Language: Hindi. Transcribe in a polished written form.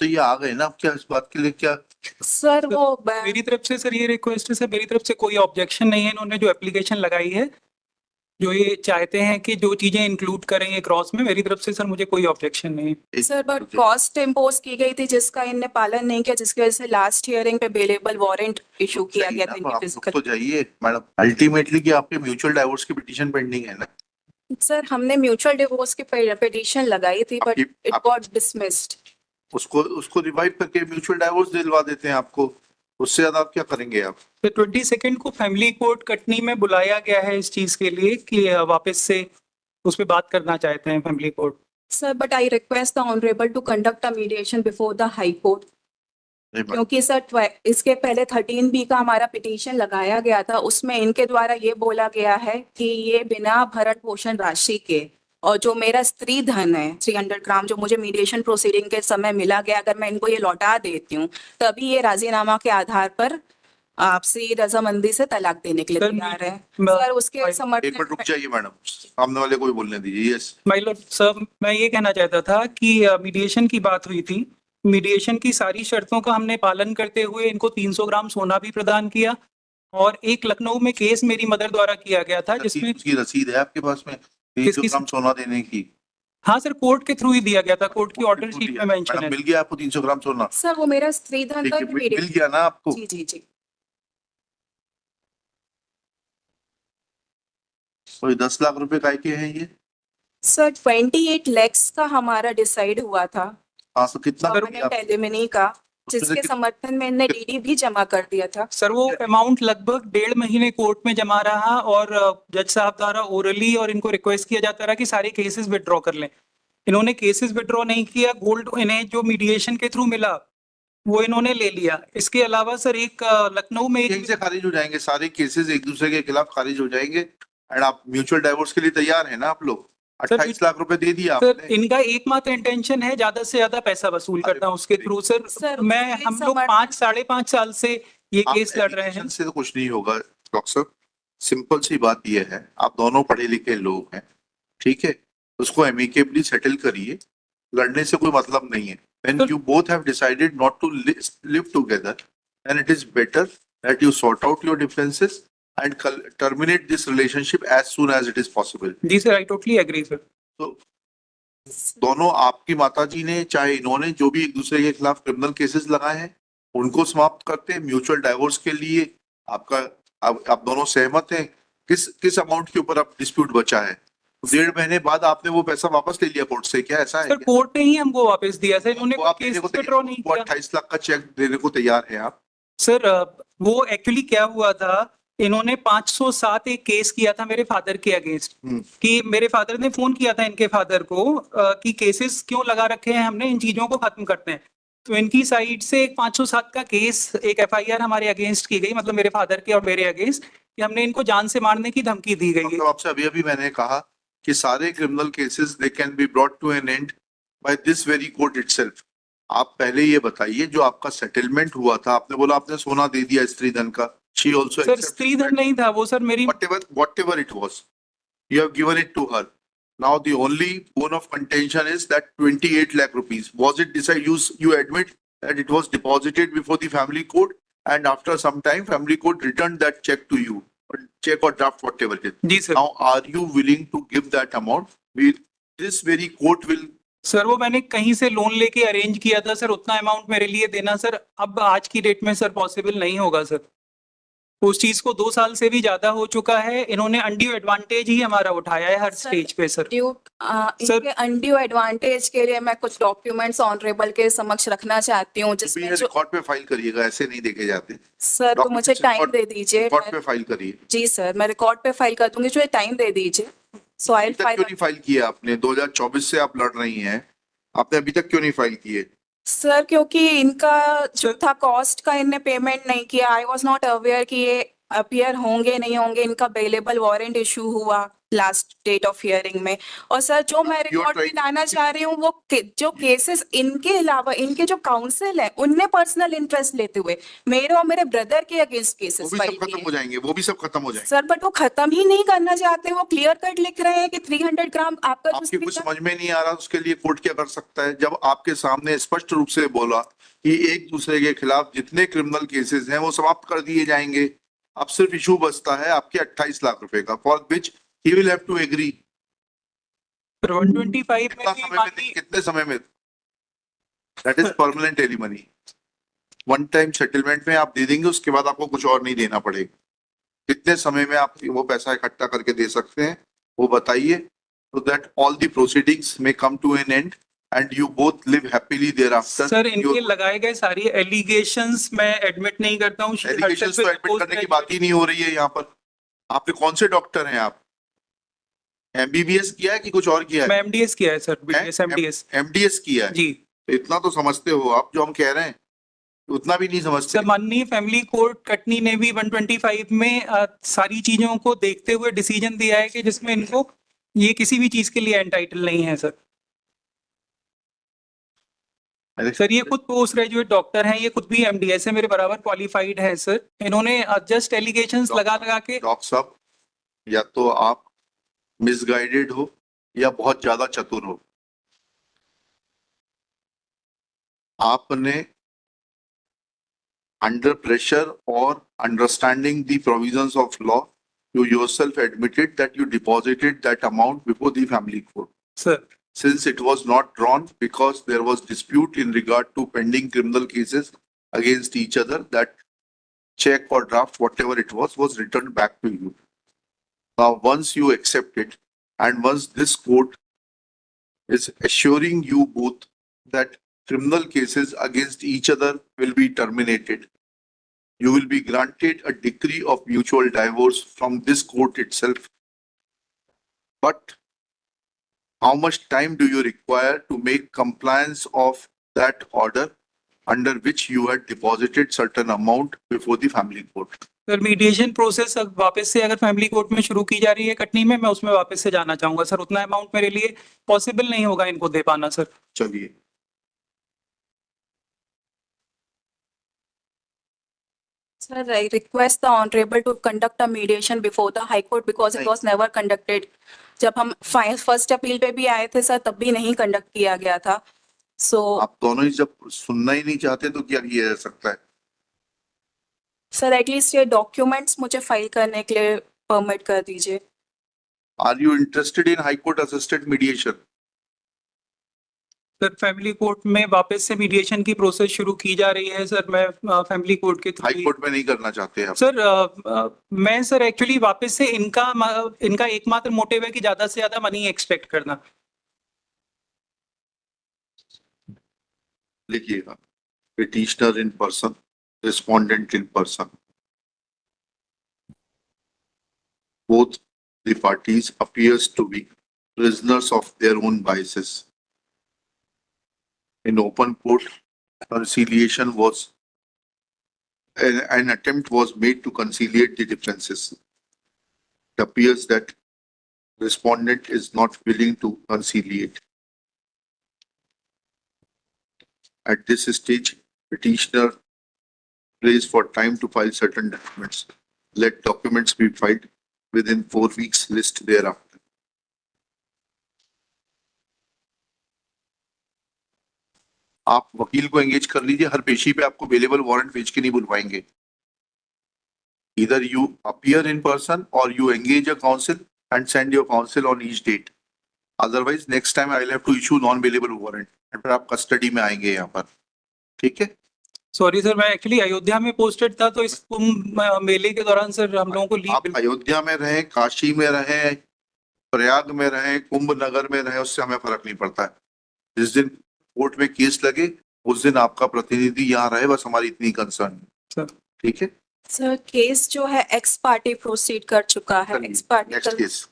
तो ये आ गए ना, अब क्या इस बात के लिए क्या? सर वो मेरी तरफ से सर ये रिक्वेस्ट है सर, मेरी तरफ से कोई ऑब्जेक्शन नहीं है। इन्होंने जो एप्लीकेशन लगाई है, जो ये चाहते हैं कि जो चीजें इंक्लूड करेंगे क्रॉस में, मेरी तरफ से सर मुझे कोई ऑब्जेक्शन नहीं है। सर बट कॉस्ट इम्पोज की गई थी जिसका इनने पालन नहीं किया, जिसकी वजह से लास्ट हियरिंग पे बेलेबल वारंट इशू किया गया था इनके फिजिकल। तो जाइए मैडम, अल्टीमेटली कि आपके म्यूचुअल डाइवोर्स की पिटीशन पेंडिंग है ना? सर हमने म्यूचुअल डिवोर्स की पिटीशन लगाई थी बट इट गॉट डिसमिस्ड। उसको रिवाइव करके म्यूचुअल डाइवोर्स दिलवा देते हैं आपको, उससे ज्यादा आप क्या करेंगे आप? तो 22 को फैमिली कोर्ट कटनी में बुलाया गया है इस चीज के लिए कि वापस से उस पर बात करना चाहते हैं family court. Sir but I request the honourable to conduct a mediation before the high court, क्योंकि सर इसके पहले 13B का हमारा पिटीशन लगाया गया था, उसमें इनके द्वारा ये बोला गया है कि ये बिना भरण पोषण राशि के और जो मेरा स्त्री धन है 300 ग्राम जो मुझे मीडिएशन प्रोसीडिंग के समय मिला गया, अगर मैं इनको ये लौटा देती हूँ तभी ये राजीनामा के आधार पर आपसी रजामंदी से तलाक देने के लिए तैयार है। सर उसके समर्थन रुक जाइए मैडम, सामने वाले को भी बोलने दीजिए। यस माय लॉर्ड सर, मैं ये कहना चाहता था कि मीडिएशन की बात हुई थी, मीडिएशन की सारी शर्तों का हमने पालन करते हुए इनको 300 ग्राम सोना भी प्रदान किया, और एक लखनऊ में केस मेरी मदर द्वारा किया गया था जिसमें उसकी रसीद है आपके पास में 300 ग्राम सोना देने की? हाँ सर, कोर्ट के थ्रू ही दिया गया था, कोर्ट की ऑर्डर शीट में मेंशन है। मिल गया आपको 300 ग्राम सोना? सर वो मेरा स्त्री धन था, मिल गया ना आपको? जी जी जी। कोई 10 लाख रुपए काय के हैं ये? सर 28 lakhs का हमारा डिसाइड हुआ था। हाँ, तो कितना एलिमिनी का, जिसके समर्थन में इन्हें डीडी भी जमा कर दिया था। सर वो अमाउंट लगभग 1.5 महीने कोर्ट में जमा रहा, और जज साहब द्वारा ओरली और इनको रिक्वेस्ट किया जाता रहा कि सारे केसेस विड्रॉ कर लें। इन्होंने केसेस विड्रॉ नहीं किया, गोल्ड इन्हें जो मीडिएशन के थ्रू मिला वो इन्होंने ले लिया। इसके अलावा सर एक लखनऊ में यहीं से खारिज हो जाएंगे सारे केसेस, एक दूसरे के खिलाफ खारिज हो जाएंगे, एंड आप म्यूचुअल डाइवोर्स के लिए तैयार है ना आप लोग? 28 लाख रुपए दे दिया आपने। सर इनका एकमात्र इंटेंशन है ज्यादा से ज्यादा पैसा वसूल करना उसके थ्रू। सर मैं हम लोग 5-5.5 साल से ये केस लड़ रहे हैं। से तो कुछ नहीं होगा डॉक्टर साहब, सिंपल सी बात ये है, आप दोनों पढ़े लिखे लोग हैं, ठीक है, उसको एमिकेबली सेटल करिए, लड़ने से कोई मतलब नहीं है। When you both have decided not to live together, then it is better that you sort out your differences and terminate this relationship as soon as it is possible. जी sir, I totally agree sir. तो दोनों, आपकी माताजी ने चाहे इन्होंने, जो भी एक दूसरे के खिलाफ क्रिमिनल केसेस लगाए हैं उनको समाप्त करते हैं। म्यूचुअल डाइवोर्स के लिए आपका आप दोनों सहमत हैं? किस अमाउंट के ऊपर आप डिस्प्यूट बचा है? 1.5 महीने बाद आपने वो पैसा वापस ले लिया कोर्ट से, क्या ऐसा है? सर कोर्ट ने ही हमको वापस दिया सर, इन्होंने केस विड्रॉ नहीं किया। 28 लाख का चेक देने को तैयार है आप? सर वो एक्चुअली क्या हुआ था, इन्होंने 507 एक केस किया था मेरे फादर के अगेंस्ट, कि मेरे फादर ने फोन किया था इनके फादर को कि केसेस क्यों लगा रखे हैं हमने, इन चीजों को खत्म करते हैं। तो इनकी साइड से एक 507 का केस, एक FIR हमारे अगेंस्ट की गई, मतलब मेरे फादर के और मेरे अगेंस्ट, कि हमने इनको जान से मारने की धमकी दी गई है। तो आपसे अभी मैंने कहा कि सारे criminal cases they can be brought to an end by this very court itself. आप पहले ये बताइए, जो आपका सेटलमेंट हुआ था, आपने बोला आपने सोना दे दिया स्त्री धन का, शी आल्सो सर स्त्री धन नहीं था वो सर, मेरी whatever it was, you have given it to her. Now the only bone of contention is that 28 lakh rupees, was it decided, you admit that it was deposited before the family court, and after some time family court returned that check to you, check or draft, whatever it is. जी sir. Now are you willing to give that amount? This very court will. Sir वो मैंने कहीं से लोन लेके अरेंज किया था सर, उतना अमाउंट मेरे लिए देना सर अब आज की डेट में सर पॉसिबल नहीं होगा सर। उस चीज को 2 साल से भी ज्यादा हो चुका है, इन्होंने अनड्यू एडवांटेज ही हमारा उठाया है हर स्टेज पे सर। इनके अनड्यू एडवांटेज के लिए मैं कुछ डॉक्यूमेंट्स ऑनरेबल के समक्ष रखना चाहती हूँ, जिसमें रिकॉर्ड पे फाइल करिएगा, ऐसे नहीं देखे जाते सर। तो मुझे टाइम दे दीजिए, रिकॉर्ड पे फाइल करिए। जी सर, मैं रिकॉर्ड पे फाइल कर दूंगी, जो टाइम दे दीजिए। सो आई फाइल किया आपने 2024 से आप लड़ रही हैं, आपने अभी तक क्यों नहीं फाइल किए? सर क्योंकि इनका जो था कॉस्ट का इनने पेमेंट नहीं किया। आई वाज नॉट अवेयर कि ये अपीयर होंगे नहीं होंगे, इनका बेलेबल वारंट इशू हुआ लास्ट डेट ऑफ हियरिंग में। और सर जो मैं रिकॉर्ड में लाना चाह रही हूँ वो जो केसेस इनके अलावा इनके जो काउंसिल है उनने पर्सनल इंटरेस्ट लेते हुए मेरे और मेरे ब्रदर के अगेंस्ट वो केसेस भी फाइल सब खत्म किए। हो जाएंगे, वो भी सब खत्म हो जाएंगे। सर बट वो खत्म ही नहीं करना चाहते, वो क्लियर कट लिख रहे हैं कि 300 ग्राम आपका जो आपके कुछ speaker- समझ में नहीं आ रहा, उसके लिए कोर्ट क्या कर सकता है? जब आपके सामने स्पष्ट रूप से बोला कि एक दूसरे के खिलाफ जितने क्रिमिनल केसेस हैं वो समाप्त कर दिए जाएंगे, अब सिर्फ इशू बचता है आपके 28 लाख रुपए का, for which he will have to agree. 125 कितना में भी समय में, बाकी कितने समय में? That is permanent alimony. One time settlement में आप दे देंगे, उसके बाद आपको कुछ और नहीं देना पड़ेगा। कितने समय में आप वो पैसा इकट्ठा करके दे सकते हैं वो बताइए, so that all the proceedings may come to an end and you both live happily thereafter. Sir इनके लगाए गए सारी एलिगेशंस मैं एडमिट नहीं करता हूँ। एलिगेशंस तो एडमिट करने की बात ही नहीं हो रही है यहाँ पर। आप कौन से डॉक्टर हैं? आप एमबीबीएस किया है कि कुछ और किया मैं है? एमडीएस किया है सर, बीडीएस एमडीएस एमडीएस किया है जी। तो इतना तो समझते हो आप, जो हम कह रहे हैं उतना भी नहीं समझते। सर माननीय फैमिली कोर्ट कटनी ने भी 125 में सारी चीजों को देखते हुए डिसीजन दिया है कि जिसमें इनको ये किसी भी चीज के लिए एंटाइटल नहीं है सर। सर ये खुद पोस्ट ग्रेजुएट डॉक्टर हैं, ये खुद भी एमडीएस है, मेरे बराबर क्वालिफाइड है सर। इन्होंने जस्ट एलिगेशंस लगा के डॉक्टर साहब, या तो आप मिसगाइडेड हो या बहुत ज्यादा चतुर हो। आपने under pressure or understanding the provisions of law, you yourself admitted that you deposited that amount before the family court. Sir Since it was not drawn because there was dispute in regard to pending criminal cases against each other, that check or draft, whatever it was returned back to you. Now, once you accept it, and once this court is assuring you both that criminal cases against each other will be terminated, you will be granted a decree of mutual divorce from this court itself. But how much time do you require to make compliance of that order under which you had deposited certain amount before the family court? Sir mediation process अब वापस से अगर फैमिली कोर्ट में शुरू की जा रही है कटनी में, मैं उसमें वापस से जाना चाहूंगा सर। उतना अमाउंट मेरे लिए पॉसिबल नहीं होगा इनको दे पाना सर। चलिए, Sir, I request the honorable to conduct a mediation before the High Court because it was never conducted. जब हम फर्स्ट अपील पे भी आए थे सर तब भी नहीं कंडक्ट किया गया था। So आप दोनों ही जब सुनना ही नहीं चाहते तो क्या किया जा सकता है? सर एटलीस्ट ये डॉक्यूमेंट्स मुझे फाइल करने के लिए परमिट कर दीजिए। Are you interested in High Court assisted mediation? Sir family court में वापस से मीडिएशन की प्रोसेस शुरू की जा रही है सर। मैं फैमिली कोर्ट के थ्रू हाई कोर्ट में नहीं करना चाहते आप? सर मैं सर एक्चुअली वापस से इनका एकमात्र मोटिव है कि ज्यादा से ज्यादा मनी एक्सपेक्ट करना। लिखिएगा, petitioner in person, respondent in person, both the parties appears to be prisoners of their own biases. In open court, conciliation was an attempt was made to conciliate the differences. It appears that respondent is not willing to conciliate. At this stage, petitioner prays for time to file certain documents. Let documents be filed within 4 weeks, list thereafter. आप वकील को एंगेज कर लीजिए, हर पेशी पे आपको बेलेबल वारंट भेज के नहीं बुलवाएंगे। Either you appear in person or you engage a counsel and send your counsel on each date. Otherwise, next time I will have to issue non-bailable warrant. और फिर आप कस्टडी में आएंगे यहाँ पर, ठीक है? सॉरी सर, मैं एक्चुअली अयोध्या में पोस्टेड था तो इस कुंभ मेले के दौरान सर हम लोगों को आप अयोध्या में रहे, काशी में रहे, प्रयाग में रहे, कुंभ नगर में रहे, उससे हमें फर्क नहीं पड़ता है। जिस दिन कोर्ट में केस लगे उस दिन आपका प्रतिनिधि यहाँ रहे, बस हमारी इतनी कंसर्न है, ठीक है? सर केस जो है एक्स पार्टी प्रोसीड कर चुका है। X party next case